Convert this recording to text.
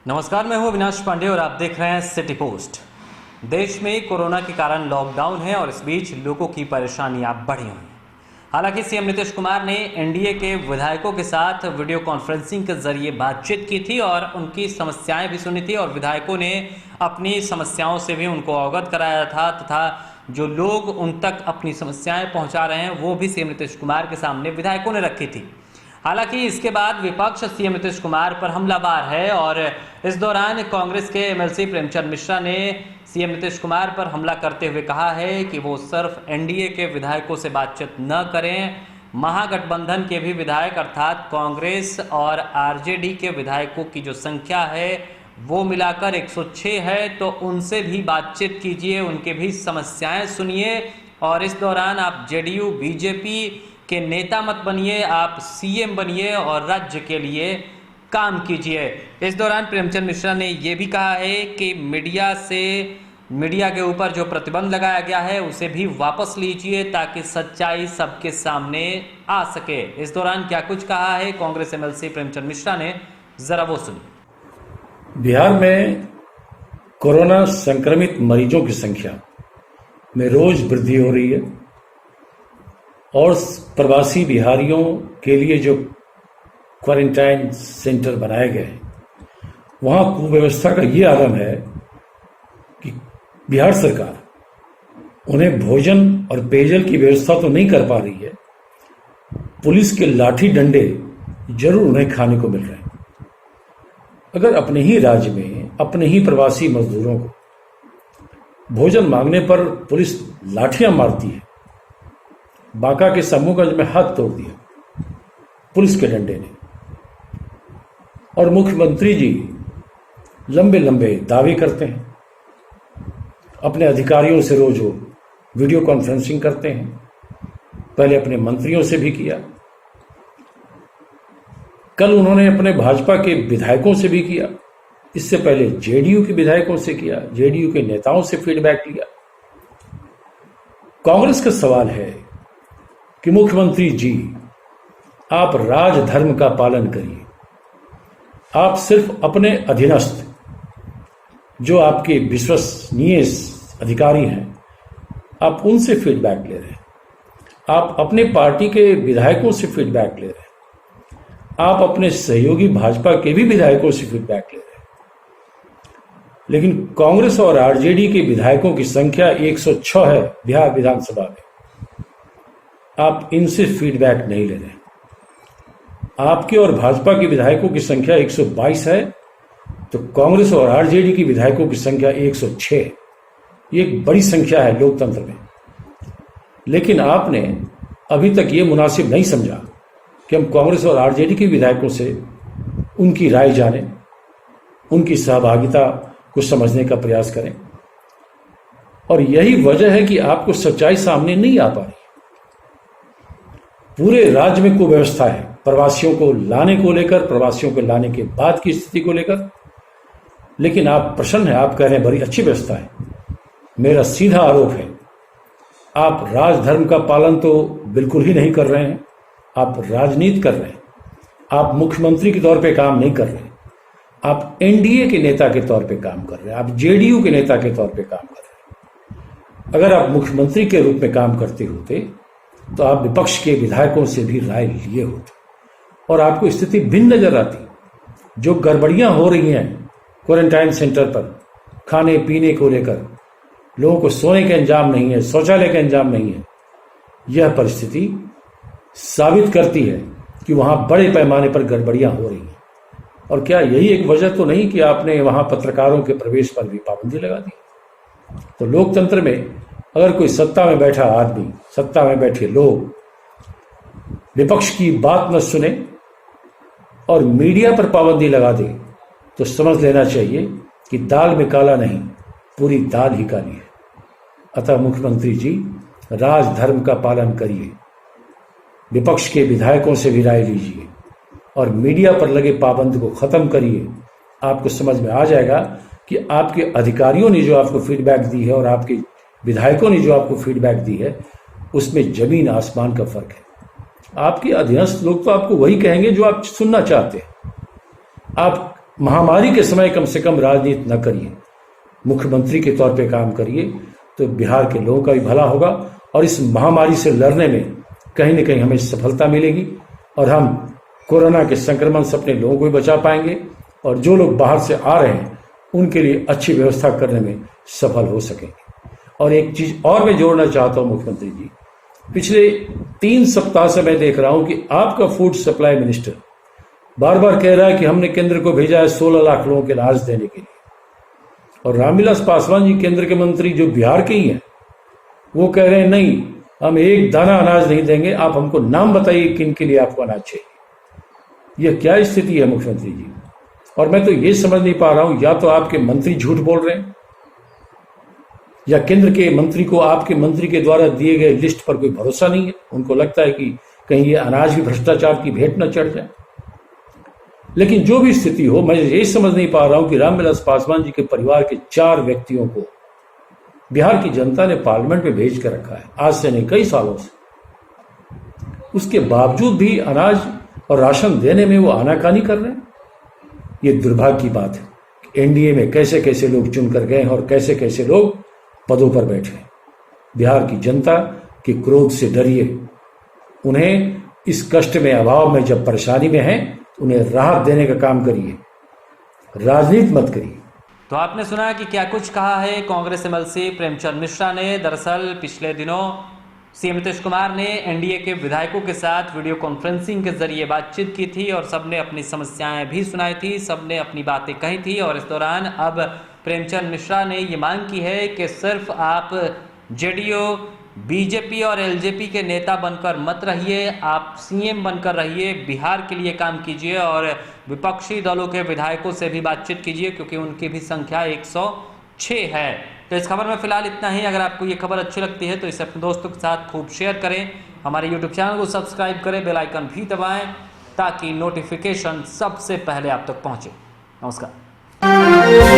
नमस्कार, मैं हूं अविनाश पांडे और आप देख रहे हैं सिटी पोस्ट। देश में कोरोना के कारण लॉकडाउन है और इस बीच लोगों की परेशानियां बढ़ी हुई हैं। हालांकि सीएम नीतीश कुमार ने एनडीए के विधायकों के साथ वीडियो कॉन्फ्रेंसिंग के जरिए बातचीत की थी और उनकी समस्याएं भी सुनी थी और विधायकों ने अपनी समस्याओं से भी उनको अवगत कराया था तथा जो लोग उन तक अपनी समस्याएं पहुंचा रहे हैं वो भी सीएम नीतीश कुमार के सामने विधायकों ने रखी थी। हालांकि इसके बाद विपक्ष सीएम नीतीश कुमार पर हमलावर है और इस दौरान कांग्रेस के एमएलसी प्रेमचंद मिश्रा ने सीएम नीतीश कुमार पर हमला करते हुए कहा है कि वो सिर्फ एनडीए के विधायकों से बातचीत न करें, महागठबंधन के भी विधायक अर्थात कांग्रेस और आरजेडी के विधायकों की जो संख्या है वो मिलाकर 106 है, तो उनसे भी बातचीत कीजिए, उनके भी समस्याएं सुनिए और इस दौरान आप जेडीयू बीजेपी के नेता मत बनिए, आप सीएम बनिए और राज्य के लिए काम कीजिए। इस दौरान प्रेमचंद मिश्रा ने यह भी कहा है कि मीडिया के ऊपर जो प्रतिबंध लगाया गया है उसे भी वापस लीजिए ताकि सच्चाई सबके सामने आ सके। इस दौरान क्या कुछ कहा है कांग्रेस एमएलसी प्रेमचंद मिश्रा ने, जरा वो सुनिए। बिहार में कोरोना संक्रमित मरीजों की संख्या में रोज वृद्धि हो रही है और प्रवासी बिहारियों के लिए जो क्वारंटाइन सेंटर बनाए गए हैं वहाँ कुव्यवस्था का ये आलम है कि बिहार सरकार उन्हें भोजन और पेयजल की व्यवस्था तो नहीं कर पा रही है, पुलिस के लाठी डंडे जरूर उन्हें खाने को मिल रहे हैं। अगर अपने ही राज्य में अपने ही प्रवासी मजदूरों को भोजन मांगने पर पुलिस लाठियां मारती है, बांका के समूहगंज में हाथ तोड़ दिया पुलिस के डंडे ने, और मुख्यमंत्री जी लंबे लंबे दावे करते हैं, अपने अधिकारियों से रोज वो वीडियो कॉन्फ्रेंसिंग करते हैं, पहले अपने मंत्रियों से भी किया, कल उन्होंने अपने भाजपा के विधायकों से भी किया, इससे पहले जेडीयू के विधायकों से किया, जेडीयू के नेताओं से फीडबैक लिया। कांग्रेस का सवाल है कि मुख्यमंत्री जी आप राजधर्म का पालन करिए, आप सिर्फ अपने अधीनस्थ जो आपके विश्वसनीय अधिकारी हैं आप उनसे फीडबैक ले रहे हैं, आप अपने पार्टी के विधायकों से फीडबैक ले रहे हैं, आप अपने सहयोगी भाजपा के भी विधायकों से फीडबैक ले रहे हैं, लेकिन कांग्रेस और आरजेडी के विधायकों की संख्या 106 है बिहार विधानसभा में, आप इनसे फीडबैक नहीं ले रहे। आपके और भाजपा के विधायकों की संख्या 122 है तो कांग्रेस और आरजेडी की विधायकों की संख्या 106। ये एक बड़ी संख्या है लोकतंत्र में, लेकिन आपने अभी तक ये मुनासिब नहीं समझा कि हम कांग्रेस और आरजेडी के विधायकों से उनकी राय जानें, उनकी सहभागिता को समझने का प्रयास करें, और यही वजह है कि आपको सच्चाई सामने नहीं आ पा रही। पूरे राज्य में कुव्यवस्था है प्रवासियों को लाने को लेकर, प्रवासियों को लाने के बाद की स्थिति को लेकर, लेकिन आप प्रसन्न हैं, आप कह रहे हैं बड़ी अच्छी व्यवस्था है। मेरा सीधा आरोप है आप राजधर्म का पालन तो बिल्कुल ही नहीं कर रहे हैं, आप राजनीति कर रहे हैं, आप मुख्यमंत्री के तौर पे काम नहीं कर रहे हैं, आप एनडीए के नेता के तौर पे काम कर रहे हैं, आप जेडीयू के नेता के तौर पे काम कर रहे हैं। अगर आप मुख्यमंत्री के रूप में काम करते होते तो आप विपक्ष के विधायकों से भी राय लिए होते और आपको स्थिति भिन्न नजर आती। जो गड़बड़ियां हो रही हैं क्वारंटाइन सेंटर पर खाने पीने को लेकर, लोगों को सोने का इंतजाम नहीं है, शौचालय का इंतजाम नहीं है, यह परिस्थिति साबित करती है कि वहां बड़े पैमाने पर गड़बड़ियां हो रही हैं। और क्या यही एक वजह तो नहीं कि आपने वहां पत्रकारों के प्रवेश पर भी पाबंदी लगा दी? तो लोकतंत्र में अगर कोई सत्ता में बैठा आदमी, सत्ता में बैठे लोग विपक्ष की बात न सुने और मीडिया पर पाबंदी लगा दे तो समझ लेना चाहिए कि दाल में काला नहीं, पूरी दाल ही काली है। अतः मुख्यमंत्री जी राजधर्म का पालन करिए, विपक्ष के विधायकों से भी राय लीजिए और मीडिया पर लगे पाबंदी को खत्म करिए। आपको समझ में आ जाएगा कि आपके अधिकारियों ने जो आपको फीडबैक दी है और आपके विधायकों ने जो आपको फीडबैक दी है उसमें जमीन आसमान का फर्क है। आपके अधीनस्थ लोग तो आपको वही कहेंगे जो आप सुनना चाहते हैं। आप महामारी के समय कम से कम राजनीति न करिए, मुख्यमंत्री के तौर पे काम करिए, तो बिहार के लोगों का भी भला होगा और इस महामारी से लड़ने में कहीं न कहीं हमें सफलता मिलेगी और हम कोरोना के संक्रमण से अपने लोगों को भी बचा पाएंगे और जो लोग बाहर से आ रहे हैं उनके लिए अच्छी व्यवस्था करने में सफल हो सकेंगे। और एक चीज और मैं जोड़ना चाहता हूं मुख्यमंत्री जी, पिछले 3 सप्ताह से मैं देख रहा हूं कि आपका फूड सप्लाई मिनिस्टर बार बार कह रहा है कि हमने केंद्र को भेजा है 16 लाख लोगों के अनाज देने के लिए, और रामविलास पासवान जी केंद्र के मंत्री जो बिहार के ही हैं वो कह रहे हैं नहीं, हम एक दाना अनाज नहीं देंगे, आप हमको नाम बताइए किन के लिए आपको अनाज चाहिए। यह क्या स्थिति है मुख्यमंत्री जी? और मैं तो ये समझ नहीं पा रहा हूं, या तो आपके मंत्री झूठ बोल रहे हैं या केंद्र के मंत्री को आपके मंत्री के द्वारा दिए गए लिस्ट पर कोई भरोसा नहीं है, उनको लगता है कि कहीं ये अनाज भी भ्रष्टाचार की भेंट न चढ़ जाए। लेकिन जो भी स्थिति हो, मैं ये समझ नहीं पा रहा हूं कि रामविलास पासवान जी के परिवार के 4 व्यक्तियों को बिहार की जनता ने पार्लियामेंट में भेज कर रखा है, आज से नहीं कई सालों से, उसके बावजूद भी अनाज और राशन देने में वो आनाकानी कर रहे हैं। ये दुर्भाग्य की बात है। एनडीए में कैसे कैसे लोग चुनकर गए हैं और कैसे कैसे लोग पदों पर बैठे हैं। बिहार की जनता के क्रोध से डरिए, उन्हें इस कष्ट में, अभाव में, जब परेशानी में है, उन्हें राहत देने का काम करिए, राजनीति मत करिए। तो आपने सुना कि क्या कुछ कहा है कांग्रेस एमएलसी प्रेमचंद मिश्रा ने। दरअसल पिछले दिनों सीएम नीतीश कुमार ने एनडीए के विधायकों के साथ वीडियो कॉन्फ्रेंसिंग के जरिए बातचीत की थी और सबने अपनी समस्याएं भी सुनाई थी, सबने अपनी बातें कही थी। और इस दौरान अब प्रेमचंद मिश्रा ने ये मांग की है कि सिर्फ आप जेडीयू, बीजेपी और एलजेपी के नेता बनकर मत रहिए, आप सीएम बनकर रहिए, बिहार के लिए काम कीजिए और विपक्षी दलों के विधायकों से भी बातचीत कीजिए क्योंकि उनकी भी संख्या 106 है। तो इस खबर में फिलहाल इतना ही। अगर आपको ये खबर अच्छी लगती है तो इसे अपने दोस्तों के साथ खूब शेयर करें, हमारे यूट्यूब चैनल को सब्सक्राइब करें, बेल आइकन भी दबाएं ताकि नोटिफिकेशन सबसे पहले आप तक पहुंचे। नमस्कार।